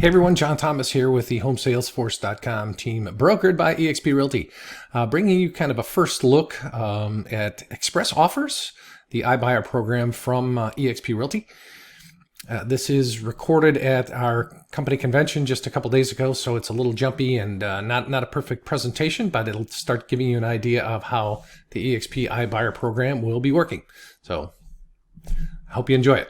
Hey everyone, John Thomas here with the HomeSalesForce.com team, brokered by eXp Realty, bringing you kind of a first look at ExpressOffers, the iBuyer program from eXp Realty. This is recorded at our company convention just a couple days ago, so it's a little jumpy and not a perfect presentation, but it'll start giving you an idea of how the eXp iBuyer program will be working. So I hope you enjoy it.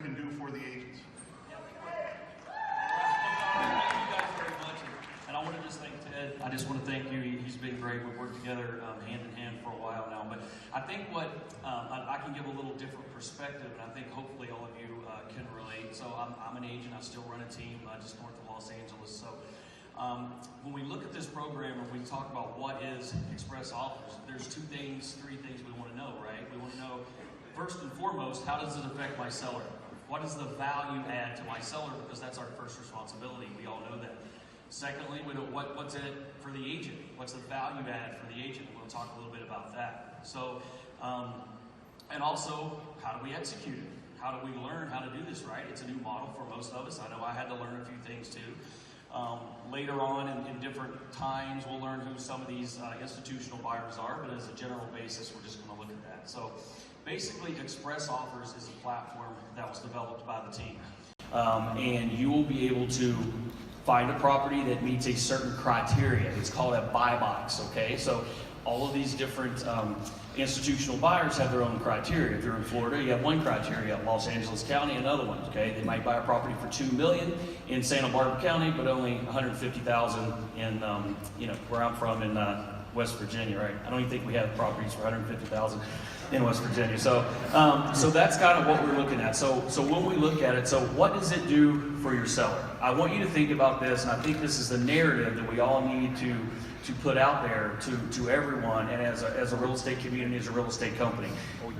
Can do for the agents. Thank you guys very much, and I want to just thank Ted. I just want to thank you. He's been great. We've worked together hand in hand for a while now. But I think what I can give a little different perspective, and I think hopefully all of you can relate. So I'm an agent. I still run a team just north of Los Angeles. So when we look at this program and we talk about what is ExpressOffers, there's three things we want to know, right? We want to know, first and foremost, how does it affect my seller? What is the value add to my seller? Because that's our first responsibility. We all know that. Secondly, we know what's in it for the agent. What's the value add for the agent? We'll talk a little bit about that. So, and also, how do we execute it? How do we learn how to do this, right? It's a new model for most of us. I know I had to learn a few things too. Later on in different times, we'll learn who some of these institutional buyers are, but as a general basis, we're just going to look at that. So basically, ExpressOffers is a platform that was developed by the team. And you will be able to find a property that meets a certain criteria. It's called a buy box, okay? So all of these different institutional buyers have their own criteria. If you're in Florida, you have one criteria. Los Angeles County, another one, okay? They might buy a property for $2 million in Santa Barbara County, but only $150,000 in, where I'm from in West Virginia, right? I don't even think we have properties for $150,000 in West Virginia. So, so that's kind of what we're looking at. So when we look at it, so what does it do for your seller? I want you to think about this, and I think this is the narrative that we all need to put out there to everyone, and as a real estate community, as a real estate company.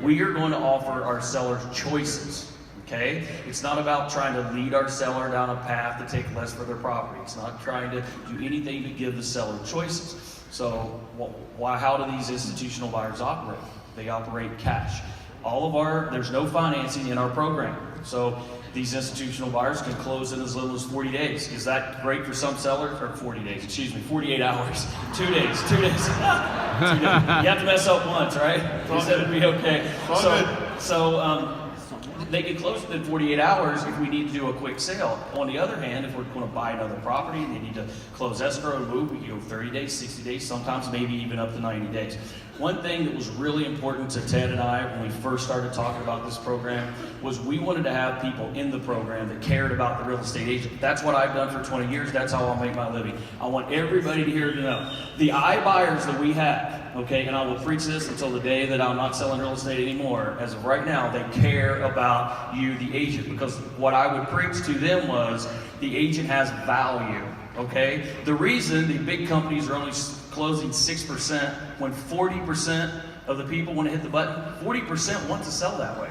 We are going to offer our sellers choices, okay? It's not about trying to lead our seller down a path to take less for their property. It's not trying to do anything to give the seller choices. So how do these institutional buyers operate? They operate cash. There's no financing in our program. So these institutional buyers can close in as little as 40 days. Is that great for some sellers? Or 48 hours. 2 days. 2 days. You have to mess up once, right? He said it'd be okay. So they can close within 48 hours if we need to do a quick sale. On the other hand, if we're going to buy another property and they need to close escrow and move, we can go 30 days, 60 days, sometimes maybe even up to 90 days. One thing that was really important to Ted and I when we first started talking about this program was we wanted to have people in the program that cared about the real estate agent. That's what I've done for 20 years. That's how I'll make my living. I want everybody to hear to know. The iBuyers that we have, okay, and I will preach this until the day that I'm not selling real estate anymore. As of right now, they care about you, the agent, because what I would preach to them was the agent has value, okay? The reason the big companies are only closing 6% when 40% of the people want to hit the button, 40% want to sell that way,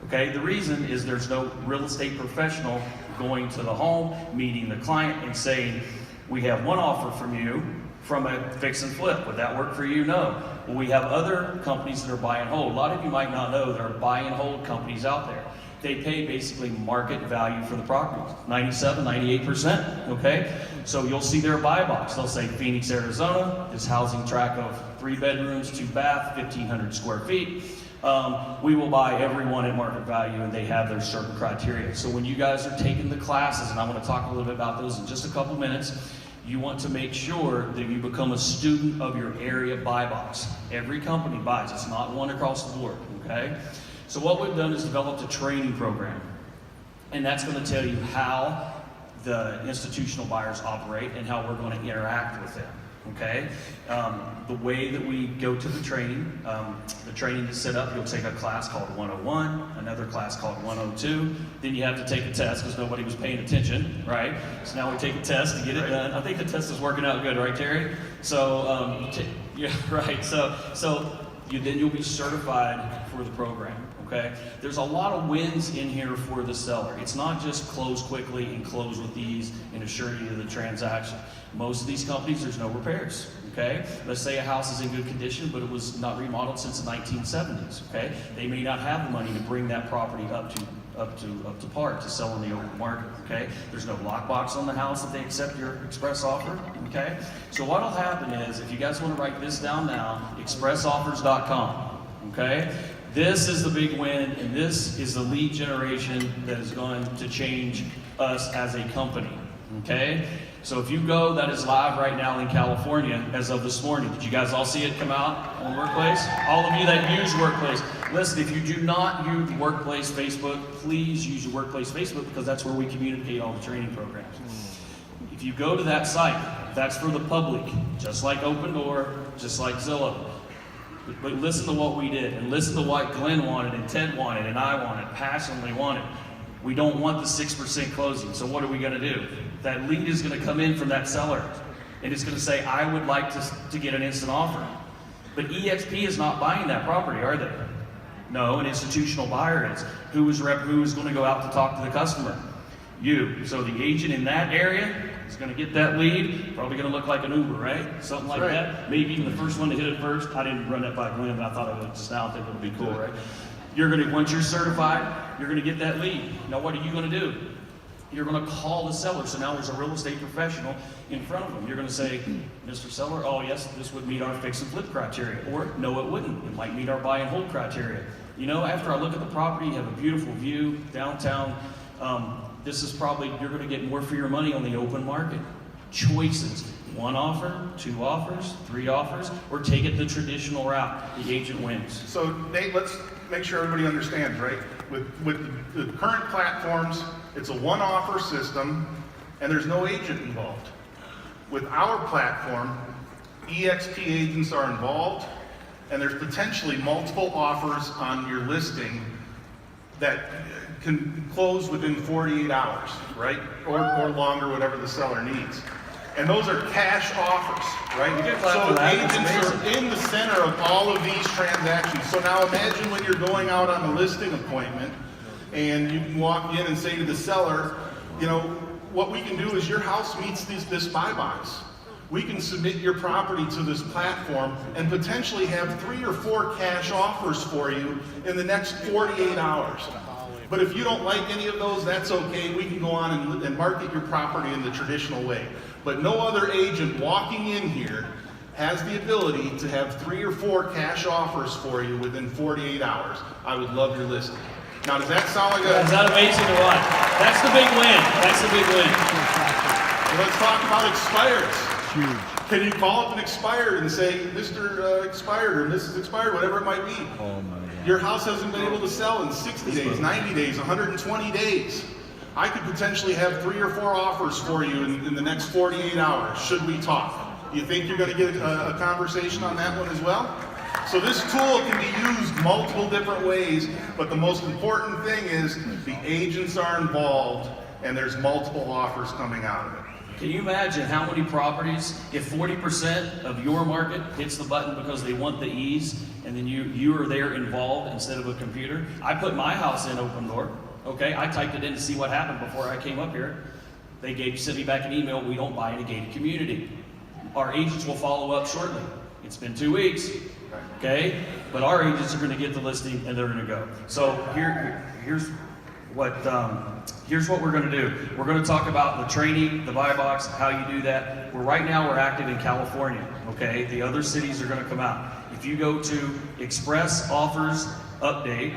okay? The reason is there's no real estate professional going to the home, meeting the client and saying, we have one offer from you, from a fix and flip. Would that work for you? No. Well, we have other companies that are buy and hold. A lot of you might not know there are buy and hold companies out there. They pay basically market value for the property, 97, 98%, okay? So you'll see their buy box. They'll say Phoenix, Arizona, this housing tract of 3 bedrooms, 2 bath, 1,500 square feet. We will buy everyone at market value, and they have their certain criteria. So when you guys are taking the classes, and I'm going to talk a little bit about those in just a couple minutes, you want to make sure that you become a student of your area buy box. Every company buys. It's not one across the board, okay? So what we've done is developed a training program, and that's going to tell you how the institutional buyers operate and how we're going to interact with them, okay? The way that we go to the training is set up. You'll take a class called 101, another class called 102, then you have to take a test because nobody was paying attention, right? So now we take a test to get it done. I think the test is working out good, right, Terry? So, yeah, right. So then you'll be certified for the program. Okay? There's a lot of wins in here for the seller. It's not just close quickly and close with ease and assure you of the transaction. Most of these companies, there's no repairs. Okay? Let's say a house is in good condition, but it was not remodeled since the 1970s. Okay? They may not have the money to bring that property up to up to par to sell in the open market, okay? There's no lockbox on the house if they accept your express offer, okay? So what'll happen is, if you guys want to write this down now, ExpressOffers.com, okay? This is the big win, and this is the lead generation that is going to change us as a company, okay? So if you go, that is live right now in California as of this morning. Did you guys all see it come out on Workplace? All of you that use Workplace, listen, if you do not use Workplace Facebook, please use your Workplace Facebook, because that's where we communicate all the training programs. If you go to that site, that's for the public, just like Open Door, just like Zillow. But listen to what we did, and listen to what Glenn wanted, and Ted wanted, and I wanted, passionately wanted. We don't want the 6% closing, so what are we gonna do? That lead is gonna come in from that seller, and it's gonna say, I would like to get an instant offer. But eXp is not buying that property, are they? No, an institutional buyer is. Who is gonna go out to talk to the customer? You. So the agent in that area is going to get that lead, probably going to look like an Uber, right? Something like that. Maybe even the first one to hit it first. I didn't run that by Glenn, but I thought I would just now think it would be cool, right? You're going to, once you're certified, you're going to get that lead. Now what are you going to do? You're going to call the seller. So now there's a real estate professional in front of them. You're going to say, Mr. Seller, oh yes, this would meet our fix and flip criteria. Or no, it wouldn't. It might meet our buy and hold criteria. You know, after I look at the property, you have a beautiful view downtown. This is probably, you're going to get more for your money on the open market. Choices, 1 offer, 2 offers, 3 offers, or take it the traditional route. The agent wins. So Nate, let's make sure everybody understands, right? With the current platforms, it's a 1 offer system, and there's no agent involved. With our platform, eXp agents are involved, and there's potentially multiple offers on your listing that can close within 48 hours, right? Or longer, whatever the seller needs. And those are cash offers, right? So agents are in the center of all of these transactions. So now imagine when you're going out on a listing appointment and you can walk in and say to the seller, you know, what we can do is your house meets this buy box. We can submit your property to this platform and potentially have 3 or 4 cash offers for you in the next 48 hours. But if you don't like any of those, that's okay. We can go on and market your property in the traditional way. But no other agent walking in here has the ability to have 3 or 4 cash offers for you within 48 hours. I would love your listing. Now, does that sound like a... Is that amazing or what? That's the big win. That's the big win. Let's talk about expires. Can you call up an expired and say, Mr. Expired or Mrs. Expired, whatever it might be? Oh my God. Your house hasn't been able to sell in 60 days, 90 days, 120 days. I could potentially have 3 or 4 offers for you in the next 48 hours, should we talk. You think you're going to get a conversation on that one as well? So this tool can be used multiple different ways, but the most important thing is the agents are involved and there's multiple offers coming out of it. Can you imagine how many properties, if 40% of your market hits the button because they want the ease, and then you are there involved instead of a computer? I put my house in Open Door, okay? I typed it in to see what happened before I came up here. They sent me back an email, we don't buy in a gated community. Our agents will follow up shortly. It's been 2 weeks, okay? But our agents are gonna get the listing and they're gonna go. So here's what we're going to do. We're going to talk about the training, the buy box, how you do that. Right now we're active in California, okay? The other cities are going to come out. If you go to Express Offers Update,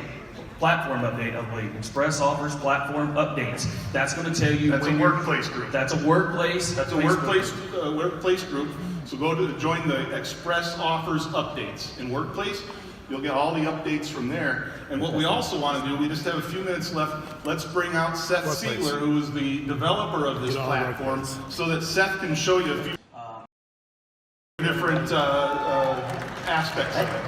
Platform Update, I believe. Express Offers Platform Updates. That's going to tell you. That's a workplace group. That's a workplace. That's a workplace group. So go to join the Express Offers Updates in Workplace. You'll get all the updates from there. And what we also want to do, we just have a few minutes left. Let's bring out Seth Siegler, who is the developer of this platform, so that Seth can show you a few different aspects of it.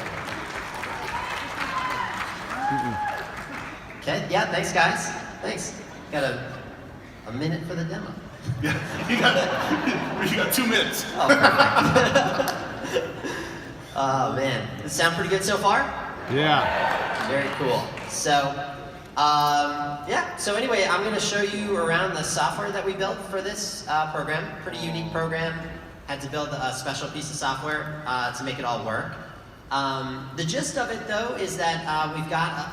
Okay, yeah, thanks guys. Thanks. Got a minute for the demo. Yeah, you got 2 minutes. Oh, perfect. Oh man, does it sound pretty good so far? Yeah. Very cool. So, yeah. So anyway, I'm going to show you around the software that we built for this program. Pretty unique program. Had to build a special piece of software to make it all work. The gist of it, though, is that we've got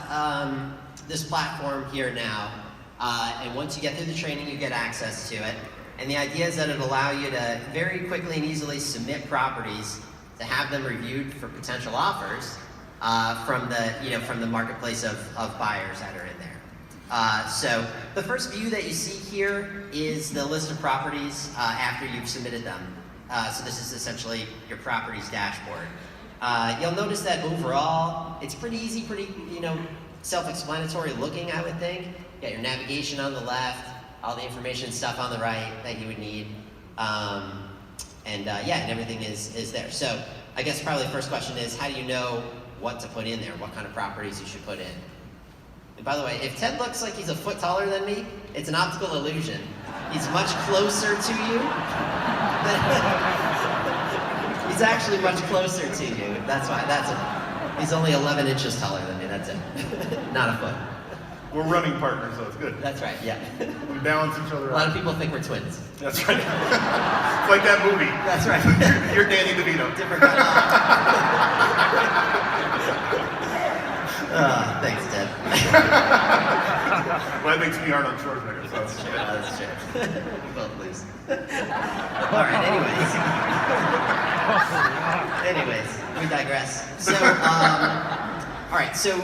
this platform here now, and once you get through the training, you get access to it. And the idea is that it'll allow you to very quickly and easily submit properties to have them reviewed for potential offers from the marketplace of buyers that are in there. So the first view that you see here is the list of properties after you've submitted them. So this is essentially your properties dashboard. You'll notice that overall, it's pretty easy, pretty self-explanatory looking, I would think. You got your navigation on the left, all the information stuff on the right that you would need, and everything is there. So I guess probably the first question is, how do you know what to put in there? What kind of properties you should put in? And by the way, if Ted looks like he's a foot taller than me, it's an optical illusion. He's much closer to you. He's actually much closer to you. That's why. He's only 11 inches taller than me. That's it. Not a foot. We're running partners, so it's good. That's right. Yeah. We balance each other out. A lot of people think we're twins. That's right. It's like that movie. That's right. You're Danny DeVito. Different kind of. Thanks, Ted. Well, that makes me Arnold Schwarzenegger. So. That's true. That's true. We both lose. All right. Anyways, we digress. So, all right. So,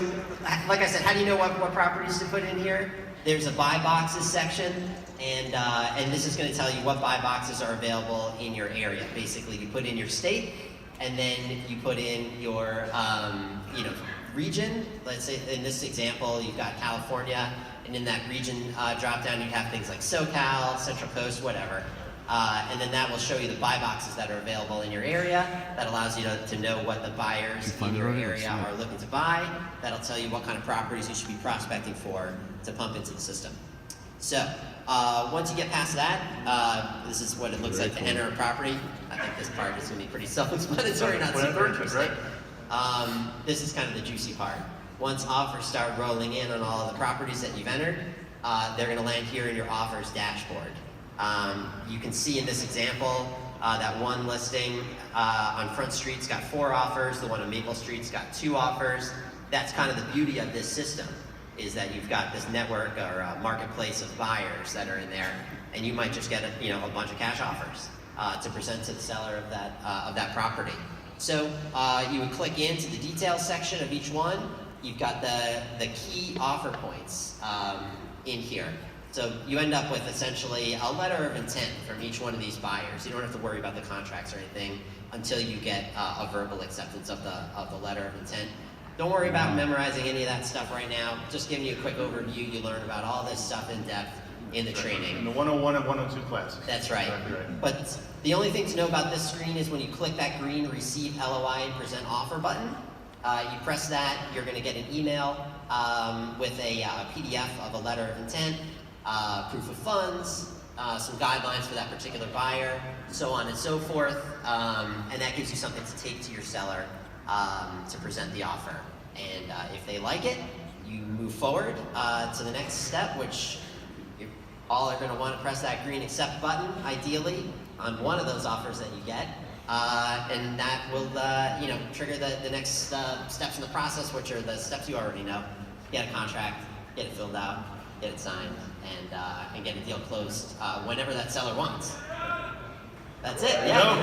like I said, how do you know what properties to put in here? There's a buy boxes section, and this is going to tell you what buy boxes are available in your area. Basically, you put in your state, and then you put in your region. Let's say in this example, you've got California, and in that region drop down, you have things like SoCal, Central Coast, whatever. And then that will show you the buy boxes that are available in your area. That allows you to know what the buyers in your area are looking to buy. That'll tell you what kind of properties you should be prospecting for to pump into the system. So once you get past that, this is what it looks like to enter a property. I think this part is going to be pretty self-explanatory, not super interesting. This is kind of the juicy part. Once offers start rolling in on all of the properties that you've entered, they're going to land here in your offers dashboard. You can see in this example that one listing on Front Street's got 4 offers, the one on Maple Street's got 2 offers. That's kind of the beauty of this system, is that you've got this network or marketplace of buyers that are in there, and you might just get a bunch of cash offers to present to the seller of that property. So you would click into the details section of each one. You've got the key offer points in here. So you end up with essentially a letter of intent from each one of these buyers. You don't have to worry about the contracts or anything until you get a verbal acceptance of the letter of intent. Don't worry about memorizing any of that stuff right now. Just giving you a quick overview. You learn about all this stuff in depth in the training. In the 101 and 102 classes. That's right. Exactly right. But the only thing to know about this screen is when you click that green Receive LOI and Present Offer button, you press that, you're going to get an email with a PDF of a letter of intent, proof of funds, some guidelines for that particular buyer, so on and so forth, and that gives you something to take to your seller to present the offer. And if they like it, you move forward to the next step, which you all are going to want to press that green accept button, ideally, on one of those offers that you get, and that will trigger the next steps in the process, which are the steps you already know. Get a contract, get it filled out, get it signed, and get a deal closed whenever that seller wants. That's it. Yeah.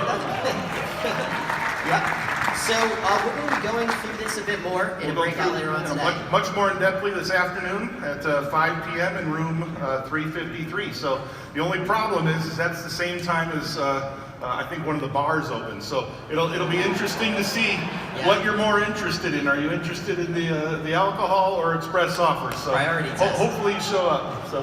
Yep. So we're going to be going through this a bit more in a breakout later on today. Much more in depthly this afternoon at 5 p.m. in room 353. So the only problem is that's the same time as I think one of the bars open. So it'll be interesting to see what you're more interested in. Are you interested in the alcohol or express offers? So priority test. Hopefully you show up. So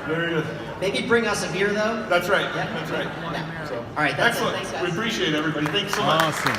very good. Maybe bring us a beer though. That's right. Yeah. That's right. Yeah. So, all right. That's excellent. it. Thanks, guys. We appreciate everybody. Thanks so much. Awesome.